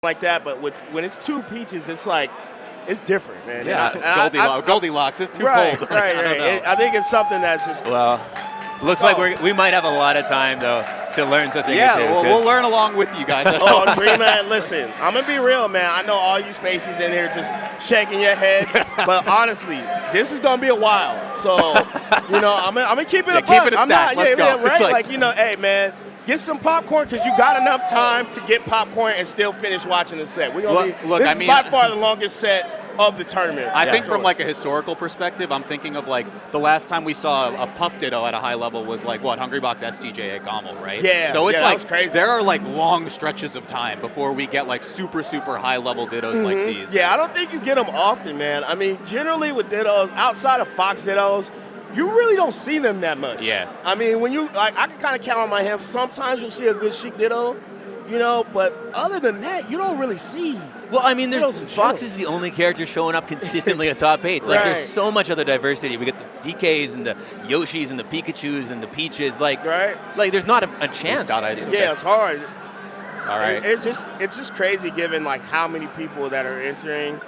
like that, but when it's two peaches, it's like, it's different, man. Yeah, Goldilocks. It's too right, cold. Right. I think it's something that's just looks like we might have a lot of time though to learn something. Yeah, we'll learn along with you guys. Dreamer, listen, I'm gonna be real, man. I know all you spacies in here just shaking your heads, but honestly, this is gonna be a while. So, I'm gonna keep it a buck. Keep it a I'm stack. not, Let's go. right? Hey, man. Get some popcorn because you got enough time to get popcorn and still finish watching the set. This is by far the longest set of the tournament. I think from like a historical perspective, I'm thinking of like the last time we saw a Puff Ditto at a high level was like Hungrybox SDJ at Gommel, right? Yeah. So it's that was crazy. There are like long stretches of time before we get like super high level Dittos like these. Yeah, I don't think you get them often, man. I mean, generally with Dittos, outside of Fox Dittos, you really don't see them that much. Yeah. I mean, when I can kind of count on my hands. Sometimes you'll see a good Sheik Ditto, but other than that, you don't really see. Well, I mean, Fox is the only character showing up consistently at top 8. Like, there's so much other diversity. We get the DKs and the Yoshis and the Pikachus and the Peaches. Like, there's not a chance. Yeah, it's hard. All right. It's just crazy given like how many people that are entering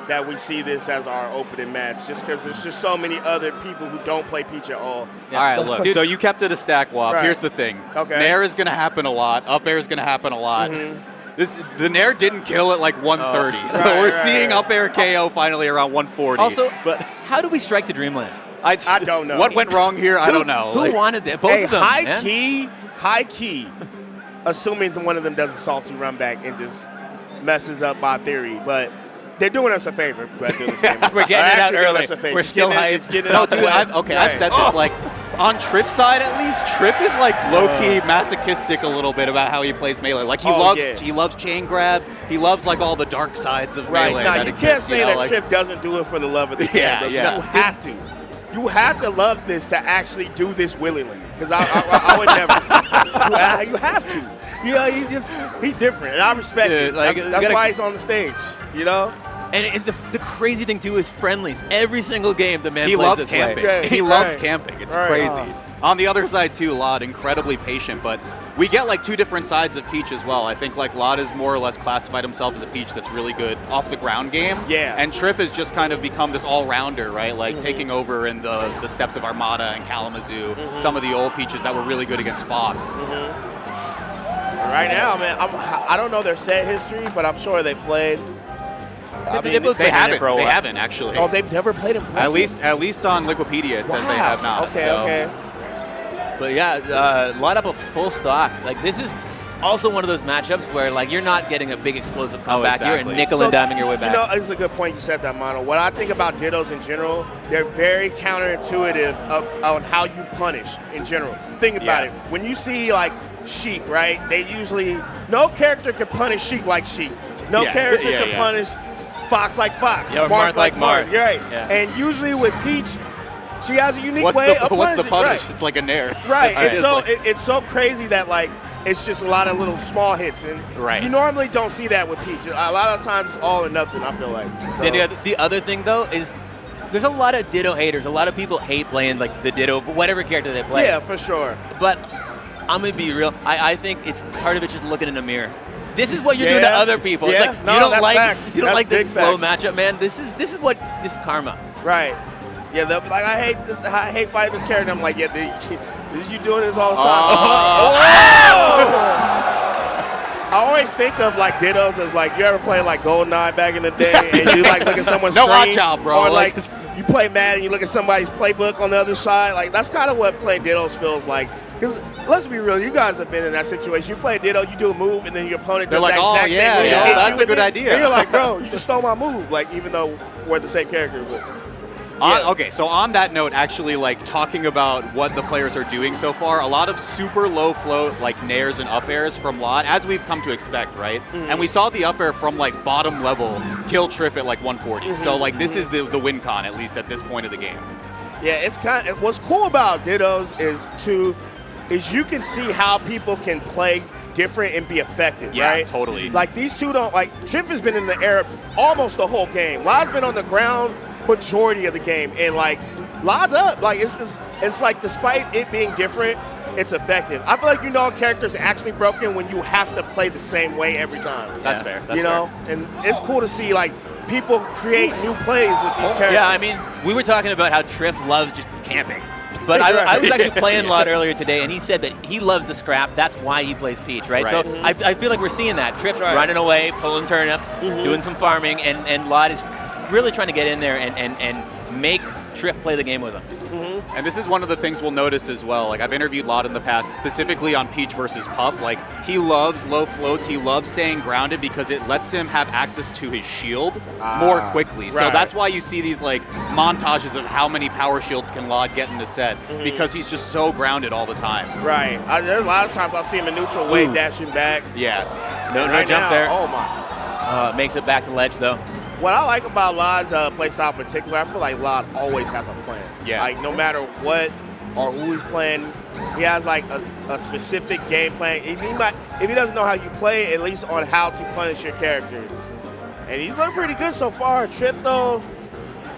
that we see this as our opening match, just because there's just so many other people who don't play Peach at all. Yeah. All right, look. So you kept it a stack, Wop. Here's the thing. Okay. Nair is going to happen a lot. Up air is going to happen a lot. The Nair didn't kill at like 130, so we're seeing up air KO finally around 140. Also, but how do we strike the Dreamland? I don't know. What went wrong here? I don't know. Who wanted that? Both of them. High key, assuming one of them does a salty run back and just messes up my theory, but they're doing us a favor by doing this game. We're getting it out early. We're still hyped. I've said this like on Trif's side at least. Trif is like low-key masochistic a little bit about how he plays Melee. Like he loves chain grabs. He loves like all the dark sides of Melee. Now you can't say that Trif doesn't do it for the love of the game. But you have to. You have to love this to actually do this willingly. Because I would never. You have to. He's different, and I respect it. That's why he's on the stage. And the crazy thing too is friendlies. Every single game, the man he plays loves this camping. way. He loves camping. It's crazy. On the other side too, lloD, incredibly patient, but we get like two different sides of Peach as well. I think like lloD has more or less classified himself as a Peach that's really good off the ground game. Yeah. And Trif has just kind of become this all-rounder, right? Like taking over in the steps of Armada and Kalamazoo, some of the old Peaches that were really good against Fox. Right now, man, I don't know their set history, but I'm sure they played. They haven't actually. Oh, they've never played him. At least on Liquipedia it says they have not. Okay. But yeah, line up a full stock. Like this is also one of those matchups where like you're not getting a big explosive comeback. You're nickel and diming your way back. It's a good point you said that, Mono. What I think about Dittos in general, they're very counterintuitive on how you punish in general. Think about it. When you see like Sheik, right? They usually no character can punish Sheik like Sheik. No character can punish Fox like Fox. Yeah, or Marth like Marth. Right. Yeah. And usually with Peach, she has a unique way of punishing. What's the punish? Right. It's like a Nair. Right. It's so crazy that like it's just a lot of little small hits, and you normally don't see that with Peach. A lot of times it's all or nothing, I feel like. So. The other thing though is there's a lot of Ditto haters. A lot of people hate playing like the Ditto, whatever character they play. Yeah, for sure. But I'm gonna be real. I think it's part of it just looking in the mirror. This is what you're doing to other people. Yeah. It's like you don't like this slow facts. matchup, man. This is karma. Right. Yeah. I hate this. I hate fighting this character. I'm like, this you doing this all the time. I always think of like Dittos as like you ever play like GoldenEye back in the day, and you like look at someone's screen, watch out, bro. Or like you play Madden, and you look at somebody's playbook on the other side. Like that's kind of what playing Dittos feels like. Because let's be real, you guys have been in that situation. You play a Ditto, you do a move, and then your opponent does that exact same move. That's a good idea. And you're like, bro, you just stole my move. Like even though we're the same character, but. Okay, so on that note, actually, like talking about what the players are doing so far, a lot of super low float, like nairs and up airs from lloD, as we've come to expect, right? And we saw the up air from like bottom level kill Trif at like 140. So like this is the win con, at least at this point of the game. Yeah, it's kind of, what's cool about Dittos is you can see how people can play different and be effective, right? Yeah, totally. Like these two don't, like Trif has been in the air almost the whole game. lloD's been on the ground majority of the game, and like lloD's up. Like it's like despite it being different, it's effective. I feel like a character's actually broken when you have to play the same way every time. That's fair. That's fair. And it's cool to see like people create new plays with these characters. Yeah, I mean, we were talking about how Trif loves just camping. But I was actually playing lloD earlier today, and he said that he loves the scrap. That's why he plays Peach, right? So I feel like we're seeing that. Trif's running away, pulling turnips, doing some farming, and lloD is really trying to get in there and make Trif play the game with him. And this is one of the things we'll notice as well. Like, I've interviewed lloD in the past, specifically on Peach versus Puff. Like, he loves low floats. He loves staying grounded because it lets him have access to his shield more quickly. So that's why you see these, like, montages of how many power shields can lloD get in the set, because he's just so grounded all the time. Right. There's a lot of times I'll see him in neutral wave dashing back. Yeah. No jump there. Oh, my. Makes it back to ledge, though. What I like about lloD's playstyle in particular, I feel like lloD always has a plan. Yeah. Like, no matter what or who he's playing, he has, like, a specific game plan. If he doesn't know how you play, at least on how to punish your character. And he's looking pretty good so far. Trif, though,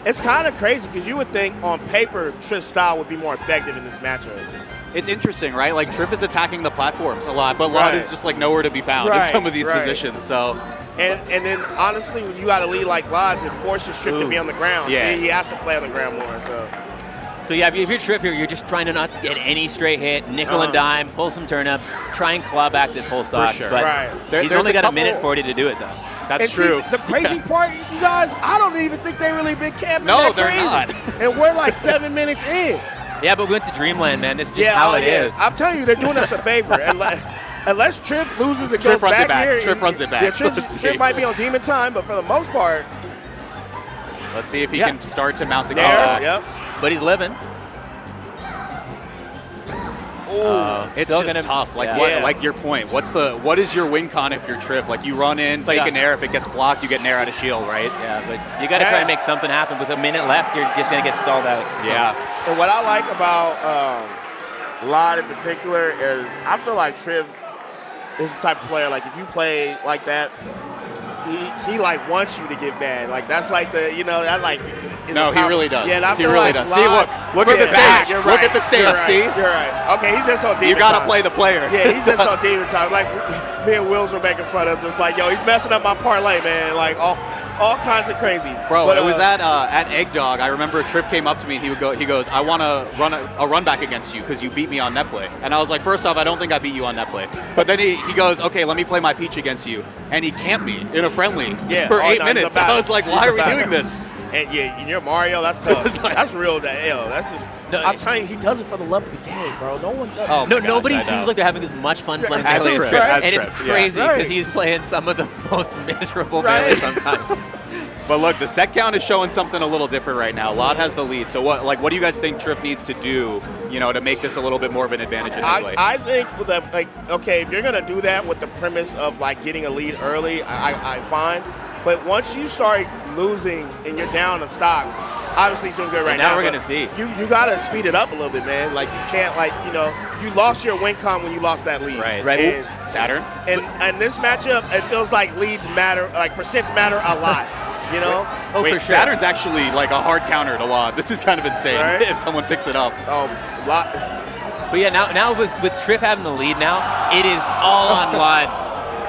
it's kind of crazy because you would think on paper Trif's style would be more effective in this matchup. It's interesting, right? Like, Trif is attacking the platforms a lot, but lloD is just, like, nowhere to be found in some of these positions, so... And then, honestly, when you got a lead like lloD's, it forces Trif to be on the ground. Yeah. See, he has to play on the ground more, So yeah, if you're Trif here, you're just trying to not get any straight hit, nickel and dime, pull some turnips, try and claw back this whole stock. For sure. But he's only got a minute 40 to do it, though. That's true. See, the crazy part, you guys, I don't even think they really been camping No, that they're crazy. not. And we're like 7 minutes in. Yeah, but we went to Dreamland, man. This is just how it is. I'm telling you, they're doing us a favor. Unless Trif loses and goes runs back it back. here. Trif runs it back. Yeah, Trif might be on demon time, but for the most part. Let's see if he can start to mount a comeback. Yep. But he's living. It's just tough. Like like your point. What is your win con if you're Trif? Like, you run in, take an air. If it gets blocked, you get an air out of shield, right? Yeah, but you got to try and make something happen. With a minute left, you're just gonna get stalled out. Yeah. And what I like about lloD in particular is I feel like Trif is the type of player, like, if you play like that, he like wants you to get mad. Like, that's like the, that like. No, he really does. Yeah, and I he feel really like does. See, look at the stage. You're Look right. at the stage. You're right. See? You're right. Okay, he's just on demon You got to time. play the player. Yeah, he's just on demon time. Like, me and Wills were making fun of just like, yo, he's messing up my parlay, man. Like, all kinds of crazy. Bro, it was at Egg Dog. I remember Trif came up to me and he goes, I want to run a run back against you because you beat me on net play. And I was like, first off, I don't think I beat you on net play. But then he goes, okay, let me play my Peach against you. And he camped me in a friendly for 8 minutes. I was like, why are we doing this? And yeah, you're Mario. That's tough. That's real. That's just. No, I'm telling you, he does it for the love of the game, bro. No one does. Oh, nobody seems like they're having as much fun playing As this Trif, game. as And Trif, it's crazy yeah. because he's playing some of the most miserable Right. melee sometimes. But look, the set count is showing something a little different right now. lloD has the lead. So what do you guys think Trif needs to do, to make this a little bit more of an advantage in his way? I think that, like, okay, if you're gonna do that with the premise of like getting a lead early, I find. But once you start losing and you're down in stock, obviously he's doing good right now. Now we're gonna see. You gotta speed it up a little bit, man. Like, you can't, like, you lost your win con when you lost that lead. Right. And Saturn. And this matchup, it feels like leads matter, like percents matter a lot. Oh, Wait, for sure. Saturn's actually like a hard counter to lloD. This is kind of insane if someone picks it up. Oh, lot. But yeah, now with Trif having the lead now, it is all on lloD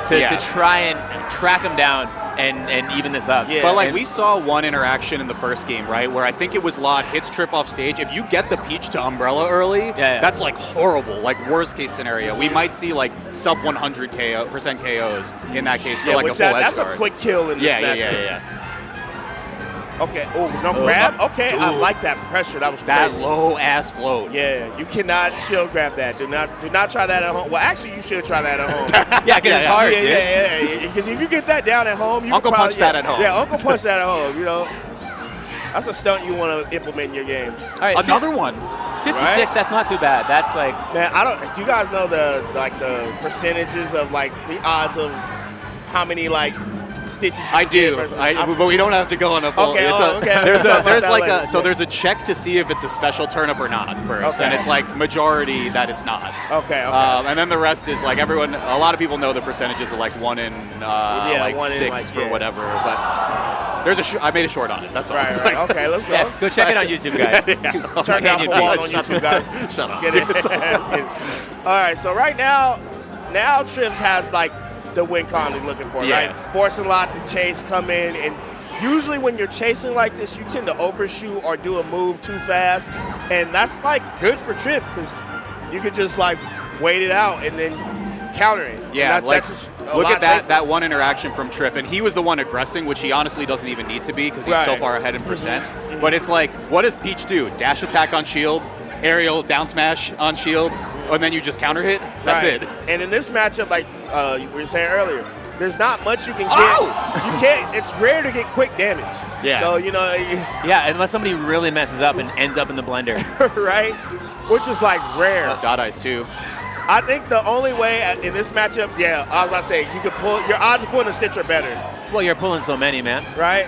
to try and track him down and even this up. Yeah. But like, we saw one interaction in the first game, right, where I think it was lloD hits Trif off stage. If you get the Peach to Umbrella early, that's like horrible, like worst case scenario. We might see like sub 100% KOs in that case for like a full edge that's guard. a quick kill in this matchup. Yeah. Okay. Oh, no grab. Okay, dude. I like that pressure. That was That crazy. low ass float. Yeah, you cannot shield grab that. Do not try that at home. Well, actually, you should try that at home. Yeah, because it's hard. Yeah. Because if you get that down at home, you Uncle can probably, punch that at home. Yeah, Uncle punch that at home. That's a stunt you want to implement in your game. All right, Another one. 56. Right? That's not too bad. That's like. Man, do you guys know the percentages of like the odds of how many like stitches? I do, but we don't have to go on a full. Okay, There's a check to see if it's a special turnip or not first, and it's like majority that it's not. Okay. And then the rest is like a lot of people know the percentages of like 1 in 6 like, for whatever, but I made a short on it. That's all. Right, right. Okay, let's go. Yeah, go check it on YouTube, guys. Turn down for one on YouTube, guys. Shut up. Let's get it. Let's get it. All right, so right now Trif has like the win con he's looking for, right? Forcing a lot to chase, come in, and usually when you're chasing like this, you tend to overshoot or do a move too fast, and that's like good for Trif because you could just like wait it out and then counter it. Yeah, that's just look at that one interaction from Trif, and he was the one aggressing, which he honestly doesn't even need to be because he's so far ahead in percent. But it's like, what does Peach do? Dash attack on shield, aerial down smash on shield, and then you just counter hit? That's it. And in this matchup, like we were saying earlier, there's not much you can get. You can't. It's rare to get quick damage. Yeah. So yeah, unless somebody really messes up and ends up in the blender. Right? Which is like rare. Dot eyes too. I think the only way in this matchup, I was about to say, you could pull, your odds of pulling a Stitch are better. Well, you're pulling so many, man. Right?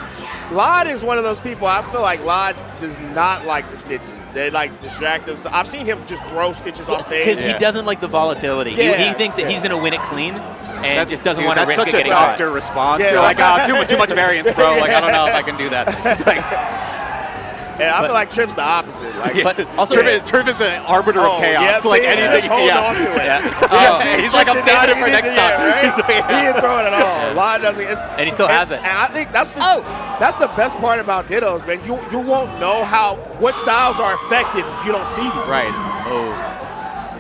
lloD is one of those people, I feel like lloD does not like the Stitches. They like distract him. So I've seen him just throw Stitches off stage. Because he doesn't like the volatility. He thinks that he's going to win it clean and just doesn't want to risk it getting caught. That's such a doctor response. You're like, too much variance, bro. Like, I don't know if I can do that. It's like, and I feel like Trif's the opposite. Like, but also, Trif is an arbiter of chaos. Yeah, like anything, hold on to it. He's like, I'm saving it for next time. Right? He didn't throw it at all. lloD doesn't. And he still has it. And I think that's the best part about Dittos, man. You won't know what styles are effective if you don't see these. Right.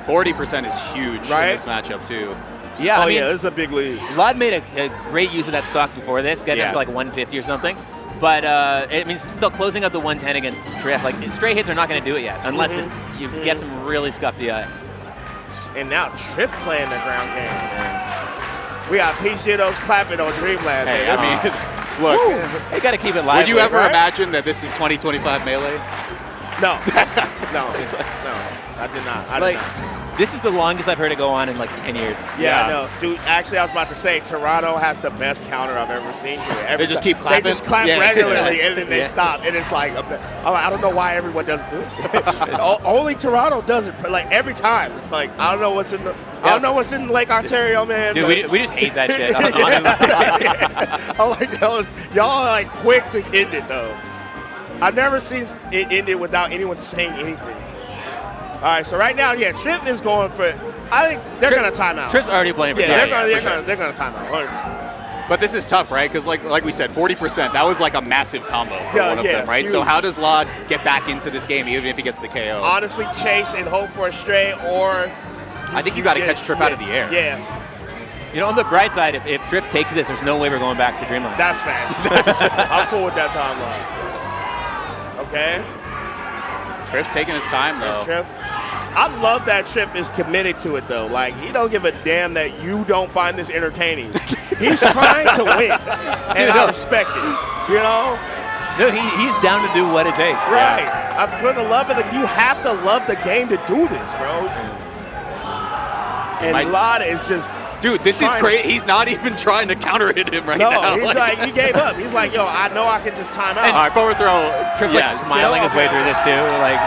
40% is huge in this matchup too. Yeah, I mean, this is a big lead. lloD made a great use of that stock before this, getting up to like 150 or something. But I mean, still closing out the 110 against Trif. Like straight hits are not going to do it yet, unless you get some really scuffed DI. And now Trif playing the ground game. Man. We got Peach Dittos clapping on Dreamland. Hey, I mean, look, they got to keep it live. Would you ever imagine that this is 2025 Melee? No, no, I did not. I did not. This is the longest I've heard it go on in like 10 years. Yeah, I know. Dude, actually, I was about to say, Toronto has the best counter I've ever seen to it. They just keep clapping? They just clap regularly, and then they stop. And it's like, I don't know why everyone doesn't do it. Only Toronto does it, like every time. It's like, I don't know what's in I don't know what's in Lake Ontario, man. Dude, we just hate that shit. I'm like, y'all are like quick to end it, though. I've never seen it ended without anyone saying anything. All right, so right now, Trif is going for. I think they're gonna time out. Trif's already playing for. They're gonna time out. 100%. But this is tough, right? Because like we said, 40%. That was like a massive combo for one of them, right? Huge. So how does lloD get back into this game, even if he gets the KO? Honestly, chase and hope for a stray, or I think you got to catch Trif out of the air. Yeah. You know, on the bright side, if Trif takes this, there's no way we're going back to Dreamland. That's facts. I'm cool with that timeline. Okay. Trif's taking his time though. Trif. I love that Trif is committed to it though. Like, he don't give a damn that you don't find this entertaining. He's trying to win, and I respect it. You know? No, he's down to do what it takes. Right. For the love of you have to love the game to do this, bro. And lloD is just. Dude, this is crazy. He's not even trying to counter hit him now. No, he's like, he gave up. He's like, yo, I know I can just time out. All right, forward throw. Trif's like smiling his way through this too. Like,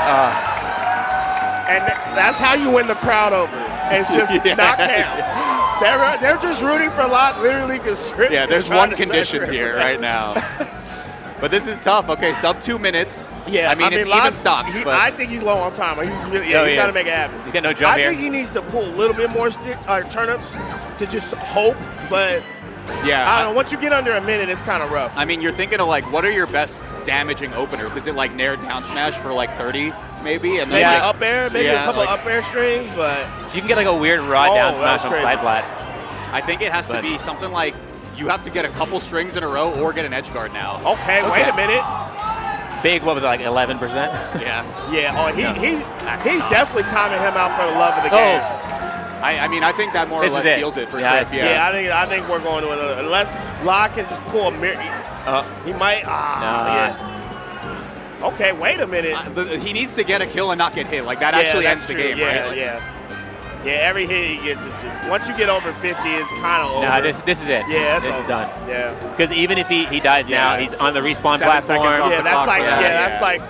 And that's how you win the crowd over. It's just not count. They're just rooting for lloD literally because there's one condition here right now. But this is tough. Okay, sub 2 minutes. Yeah, I mean it's even stocks. But I think he's low on time. He's really, he's got to make it happen. He's got no jump here. I think he needs to pull a little bit more turnips to just hope, but I don't know. Once you get under a minute, it's kind of rough. I mean, you're thinking of like, what are your best damaging openers? Is it like Nair down smash for like 30, maybe? And then up air, maybe a couple up air strings, but you can get like a weird raw down smash on side plat. I think it has to be something like you have to get a couple strings in a row or get an edge guard now. Okay, wait a minute. Big, what was it, like 11%? Yeah. Yeah. Oh, he's definitely timing him out for the love of the game. I mean, I think that more or less seals it for Trif. Yeah, I think we're going to another. Unless lloD can just pull a mirror. He might. Okay, wait a minute. He needs to get a kill and not get hit. Like, that actually ends the game, right? Yeah, every hit he gets is just, once you get over 50, it's kind of over. Nah, this is it. Yeah, this is done. Yeah. Because even if he dies now, he's on the respawn platform. Yeah, that's like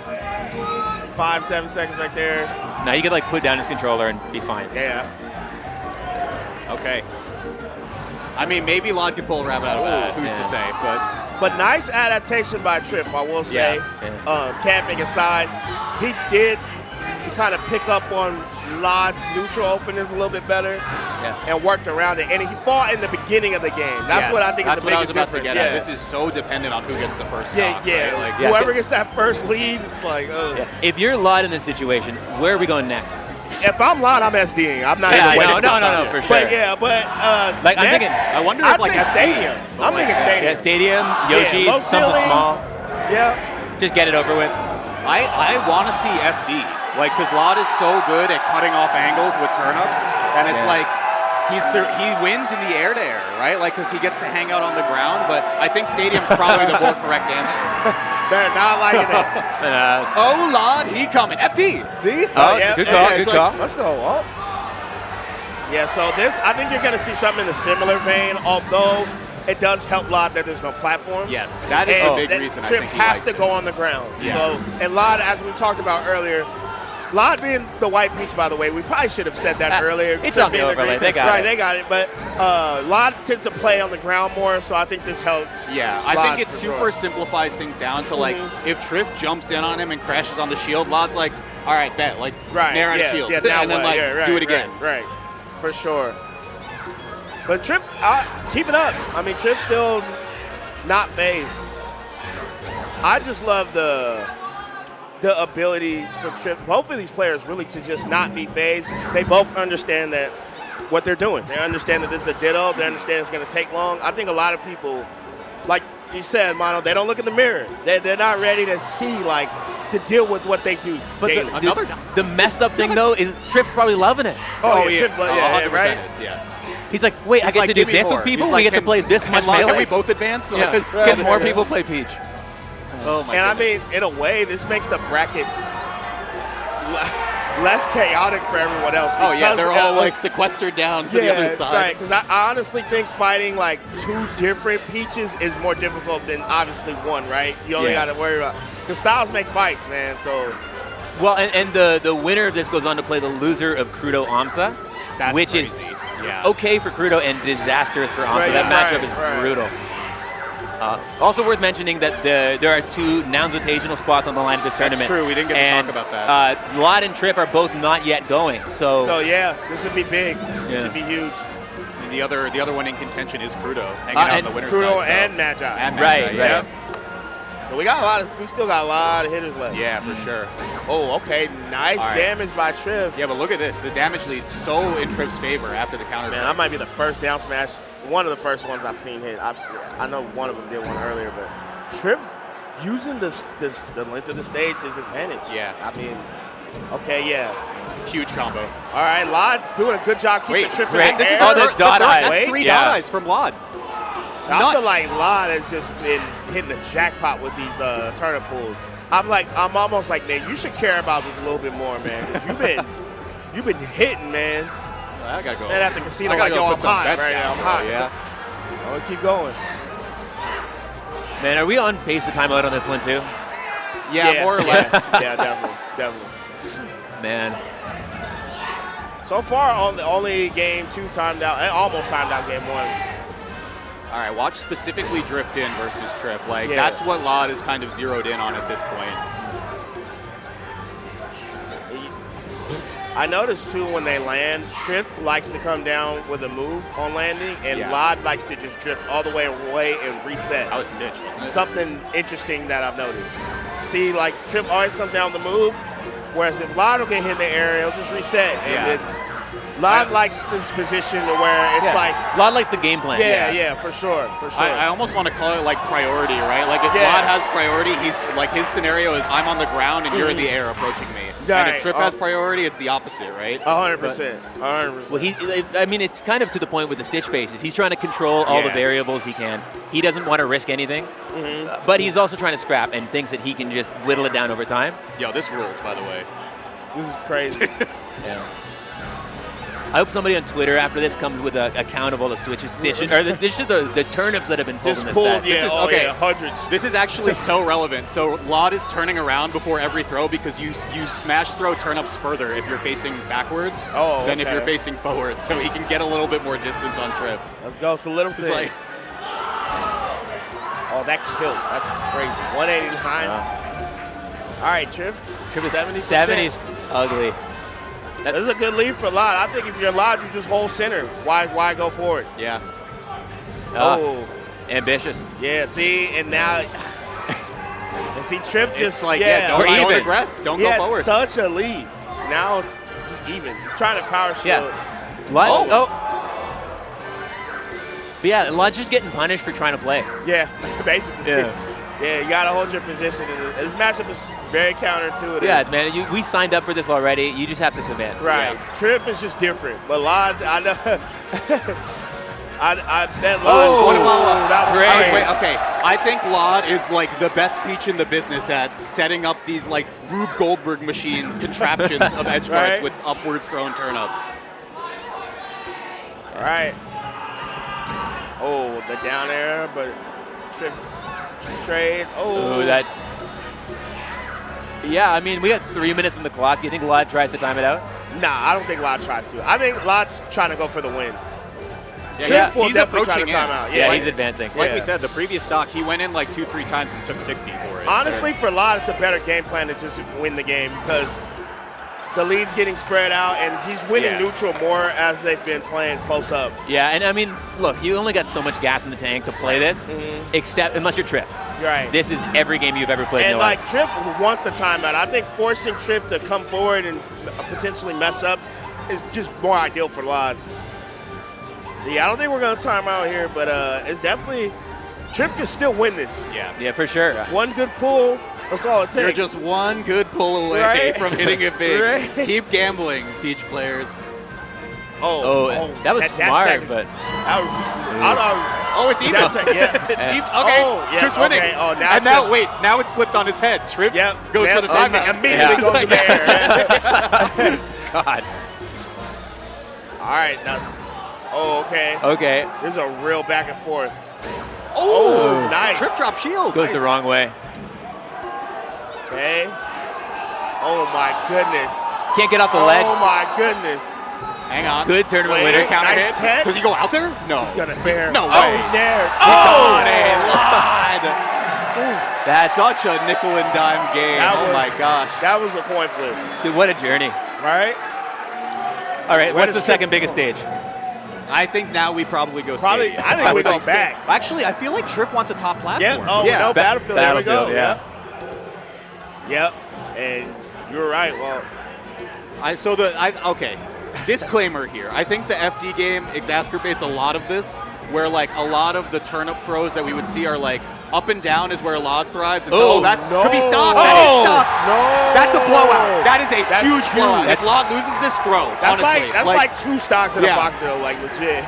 5-7 seconds right there. Now you could like put down his controller and be fine. Yeah. Okay. I mean, maybe lloD could pull a rabbit out of that. Who's to say? But nice adaptation by Trif, I will say. Camping aside, he did kind of pick up on lloD's neutral openings a little bit better and worked around it. And he fought in the beginning of the game. That's what I think is the biggest difference. This is so dependent on who gets the first stock. Right? Like, whoever gets that first lead, it's like, If you're lloD in this situation, where are we going next? If I'm lloD, I'm SDing. I'm not even waiting. No, for sure. Like I'm thinking, I wonder I'd if like say Stadium. I'm thinking Stadium. Yeah, Stadium, Yoshi, something small. Yeah. Just get it over with. I want to see FD. Like, because lloD is so good at cutting off angles with turnips, and it's like he wins in the air-to-air, right? Like, because he gets to hang out on the ground. But I think Stadium's probably the more correct answer. They're not liking it. Oh, lloD, he coming. FD, see? Good call. Let's go. Oh. Yeah, so I think you're going to see something in a similar vein, although it does help lloD that there's no platform. Yes, that is the big reason. Trif I think he has likes to go on the ground. Yeah. So, and lloD, as we talked about earlier, lloD being the white peach, by the way, we probably should have said that earlier. It's on the overlay. They got it. They got it. But lloD tends to play on the ground more, so I think this helps. Yeah, I think it super simplifies things down to like if Trif jumps in on him and crashes on the shield, lloD's like, all right, bet, like nair on a shield, and then do it again. Right, for sure. But Trif, keep it up. I mean, Trif's still not phased. I just love the ability for Trif, both of these players really to just not be phased. They both understand that what they're doing. They understand that this is a ditto. They understand it's going to take long. I think a lot of people, like you said, Mono, they don't look in the mirror. They're not ready to see, like, to deal with what they do daily. The messed up thing, though, is Trif's probably loving it. Trif's 100% right? is, yeah. He's like, wait, I get to do this with people? We get to play this much melee? Can we both advance? Can more people play Peach? Oh my goodness. I mean, in a way, this makes the bracket less chaotic for everyone else. They're all like sequestered down to the other side. Right, because I honestly think fighting like two different Peaches is more difficult than obviously one, right? You only got to worry about, because styles make fights, man, so. Well, and the winner of this goes on to play the loser of Crudo Amsa, which crazy. is okay for Crudo and disastrous for Amsa. That matchup is brutal. Also worth mentioning that there are two Nouns-Rotational spots on the line of this tournament. That's true. We didn't get to talk about that. lloD and Trif are both not yet going. So this would be big. This would be huge. And the other one in contention is Crudo, hanging out on the winner's Crudo side. And Magi. Right. So we still got a lot of hitters left. Yeah, for sure. Oh, okay. Nice damage by Trif. Yeah, but look at this. The damage lead so in Trif's favor after the counter. Man, that might be the first down smash. One of the first ones I've seen hit. I know one of them did one earlier, but Trif using the length of the stage to his advantage. Yeah. I mean, huge combo. All right, lloD doing a good job keeping Trif in the air. The dot eyes. That's 3 dot eyes from lloD. I feel like lloD has just been hitting the jackpot with these turnip pulls. I'm almost like, man, you should care about this a little bit more, man. You've been hitting, man. I gotta go. And at the casino, I'm hot right now. I'm hot. Yeah. I'm gonna keep going. Man, are we on pace to time out on this one too? Yeah, more or less. Yeah, definitely. Man. So far, on the only game 2 timed out, almost timed out game 1. All right, watch specifically Drift In versus Trif. Like, that's what lloD is kind of zeroed in on at this point. I noticed, too, when they land, Trif likes to come down with a move on landing, and lloD likes to just drift all the way away and reset. That was Stitch, wasn't it? Something interesting that I've noticed. See, like, Trif always comes down with the move, whereas if lloD will get hit in the air, he'll just reset. And then lloD likes this position to where it's like... lloD likes the game plan. Yeah, for sure. I almost want to call it like priority, right? Like if lloD has priority, he's like his scenario is I'm on the ground and you're in the air approaching me. Right. And if Trif has priority, it's the opposite, right? 100%. 100%. Well, it's kind of to the point with the Stitch phases. He's trying to control all the variables he can. He doesn't want to risk anything, but he's also trying to scrap and thinks that he can just whittle it down over time. Yo, this rules, by the way. This is crazy. I hope somebody on Twitter after this comes with a count of all the switches, or the turnips that have been pulled in this set. Yeah, hundreds. This is actually so relevant. So lloD is turning around before every throw because you smash throw turnips further if you're facing backwards than if you're facing forwards. So he can get a little bit more distance on Trif. Let's go. It's a little bit. Like, oh, that killed. That's crazy. 189. All right, Trif. Trif is 70%. 70's ugly. This is a good lead for lloD. I think if you're lloD, you just hold center. Why go forward? Yeah. Oh. Ambitious. Yeah, see, and now, and see, Trif just like, don't aggress, don't go forward. Such a lead. Now it's just even. He's trying to power shield. Yeah. But yeah, lloD's just getting punished for trying to play. Yeah, basically. Yeah, you got to hold your position. And this matchup is very counterintuitive. Yeah, man, we signed up for this already. You just have to commit. Right. Yeah. Trif is just different. But lloD, I know. I bet lloD. That was great. Wait, okay, I think lloD is like the best peach in the business at setting up these like Rube Goldberg machine contraptions of edge guards with upwards thrown turnups. All right. Oh, the down air, but Trif trade. Oh, that. Yeah, I mean, we got 3 minutes on the clock. Do you think lloD tries to time it out? Nah, I don't think lloD tries to. I think lloD's trying to go for the win. Yeah, Trif will he's definitely approaching try to time out. Yeah, he's advancing. Like we said, the previous stock, he went in like 2-3 times and took 60 for it. Honestly, for lloD, it's a better game plan to just win the game because the lead's getting spread out, and he's winning neutral more as they've been playing close up. Yeah, and I mean, look, you only got so much gas in the tank to play this, except unless you're Trif. Right. This is every game you've ever played. And like Trif wants the timeout. I think forcing Trif to come forward and potentially mess up is just more ideal for lloD. Yeah, I don't think we're going to time out here, but it's definitely Trif can still win this. Yeah, for sure. One good pull, that's all it takes. You're just one good pull away from hitting it big. Keep gambling, Peach players. That was smart, but it's even. It's even. Okay, Trif's winning. Okay. Oh, now it's flipped on his head. Trif goes for the timeout. Immediately goes in the air. God. All right, now. Oh, okay. Okay. This is a real back and forth. Oh, nice. Trif drop shield. Goes the wrong way. Okay. Oh, my goodness. Can't get off the ledge. Oh, my goodness. Hang on. Good tournament winner. Counter nice hit. Does he go out there? No. He's going to fair. No way. Oh, he dared. lloD. That's such a nickel and dime game. My gosh. That was a coin flip. Dude, what a journey. Right? All right, what's the second biggest stage? I think now we probably go stadium. I think we go back. Actually, I feel like Trif wants a top platform. No, Battlefield. There we go. Yeah. Yep. And you're right. Well, okay. Disclaimer here. I think the FD game exacerbates a lot of this, where like a lot of the turnip throws that we would see are like up and down is where lloD thrives. And could be stock. That is stock. No. That's a blowout. That is a huge blowout. If lloD loses this throw, that's honestly, like two stocks in a box deal, like legit.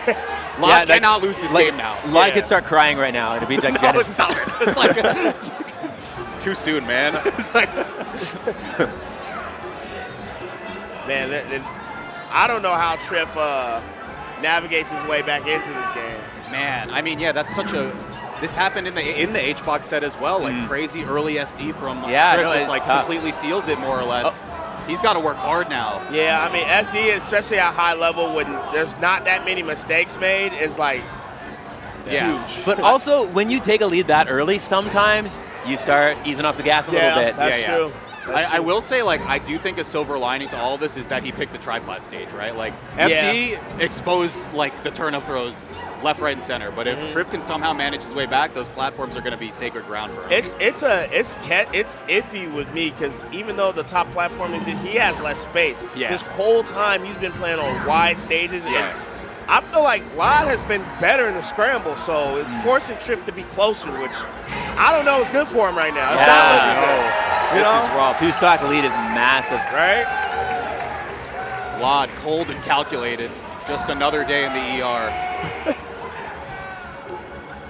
lloD cannot lose this game now. lloD could start crying right now. It'd be like Genesis. It's like too soon, man. It's like man, I don't know how Trif navigates his way back into this game. Man, I mean, that's such a. This happened in the H-box set as well, like crazy early SD from Trif just like tough. Completely seals it more or less. He's got to work hard now. Yeah, I mean SD, especially at high level when there's not that many mistakes made, is like huge. But also when you take a lead that early, sometimes you start easing off the gas a little bit. That's true. I will say, like, I do think a silver lining to all of this is that he picked the triplat stage, right? Like, FD exposed, like, the turnip throws left, right, and center. But if Trif can somehow manage his way back, those platforms are going to be sacred ground for him. It's iffy with me because even though the top platform is he has less space. Yeah. This whole time he's been playing on wide stages. And I feel like lloD has been better in the scramble, so it's forcing Trif to be closer, which I don't know is good for him right now. It's not looking good. This is rough. 2-stock lead is massive. Right? lloD, cold and calculated. Just another day in the ER.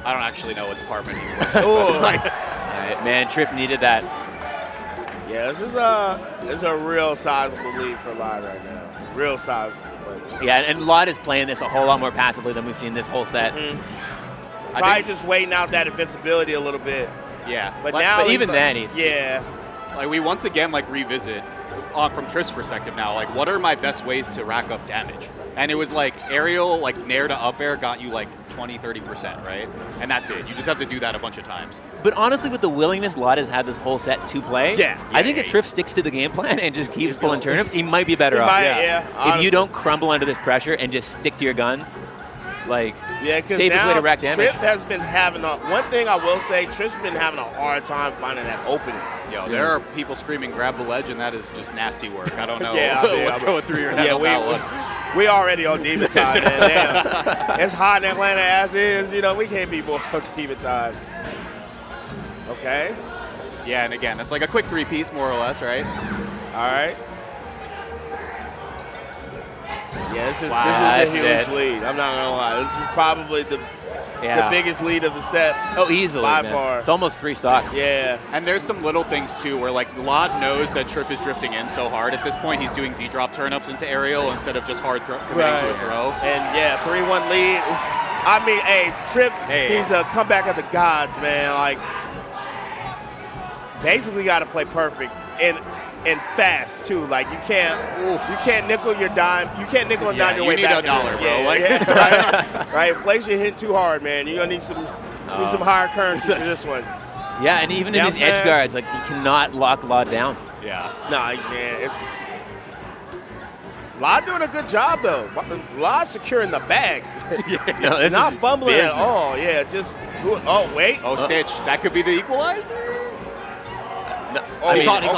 I don't actually know what department he works in. It's like, right, man, Trif needed that. Yeah, this is a real sizable lead for lloD right now. real sizable. But. Yeah, and lloD is playing this a whole lot more passively than we've seen this whole set. Probably just waiting out that invincibility a little bit. Yeah. But now but even like, then, he's like we once again like revisit from Trif's perspective now, like what are my best ways to rack up damage? And it was like aerial, like nair to up air got you like 20-30%, right? And that's it. You just have to do that a bunch of times. But honestly, with the willingness lloD has had this whole set to play, I think if Trif sticks to the game plan and just keeps pulling turnips, he might be better off. If you don't crumble under this pressure and just stick to your guns, like, because safest way to rack damage. Trif has been having one thing I will say, Trif's been having a hard time finding that opening. Yo, there are people screaming, grab the ledge, and that is just nasty work. I don't know what's going through your head on that one. We already on demon time, man. Damn. It's hot in Atlanta as is. You know, we can't be more on demon time. Okay. Yeah, and again, that's like a quick three-piece, more or less, right? All right. Yeah, this is a huge lead. I'm not gonna lie. This is probably the biggest lead of the set. Oh, easily, by man. far. It's almost 3 stocks. Yeah. And there's some little things too, where like lloD knows that Trif is drifting in so hard at this point. He's doing Z-drop turn-ups into aerial instead of just hard committing to a throw. And 3-1 lead. I mean, hey, Trif, he's a comeback of the gods, man. Like, basically got to play perfect and fast too. Like you can't nickel your dime. You can't nickel and dime your way back. You need $1, bro. Right. Inflation hit too hard, man. You're gonna need some higher currency for this one. Yeah, and even in these edge guards, like you cannot lock lloD down. Yeah. No, you can't. It's lloD doing a good job though. lloD securing the bag. No, not fumbling at all. Yeah, just wait. Oh, Stitch, that could be the equalizer. No, he caught it.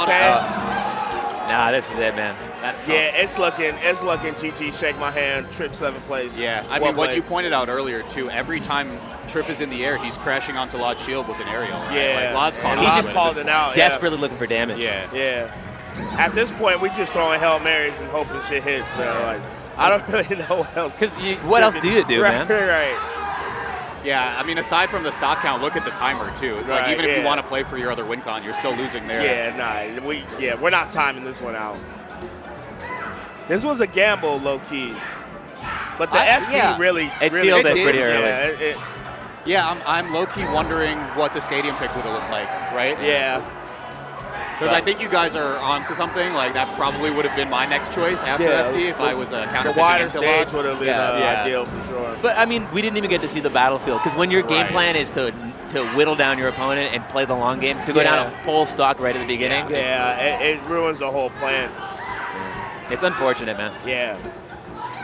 Nah, this is it, man. That's tough. Yeah, it's looking. GG, shake my hand. Trif 7th place. Yeah, I mean, what you pointed out earlier too. Every time Trif is in the air, he's crashing onto lloD's shield with an aerial. Right? Yeah, like, lloD's caught. He just called it out. Desperately looking for damage. Yeah. At this point, we just throwing Hail Marys and hoping shit hits, man. Like, I don't really know what else. Because what else do you do, man? Right. Yeah, I mean, aside from the stock count, look at the timer too. It's like even if you want to play for your other win con, you're still losing there. Yeah, we're not timing this one out. This was a gamble, low key, but the SD really sealed it pretty early. I'm low key wondering what the stadium pick would have looked like, right? Yeah. Because I think you guys are onto something. Like that probably would have been my next choice after FD if I was a counter. The wider stage would have been ideal for sure. But I mean, we didn't even get to see the battlefield because when your game plan is to whittle down your opponent and play the long game, to go down a full stock right at the beginning. It ruins the whole plan. It's unfortunate, man. Yeah.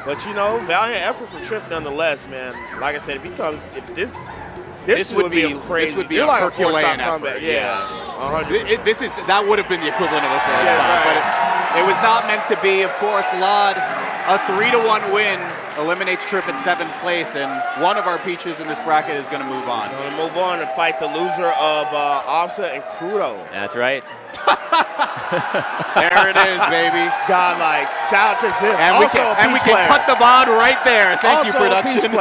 But valiant effort for Trif nonetheless, man. Like I said, this would be crazy. This would be a Herculean effort. Yeah. That would have been the equivalent of a first stop, but it was not meant to be. Of course, lloD, a 3-1 win, eliminates Trif at 7th place, and one of our peaches in this bracket is going to move on. Going to move on and fight the loser of Opsa and Crudo. That's right. There it is, baby. Godlike. Shout out to Zip. And we can cut the VOD right there. Thank you, production.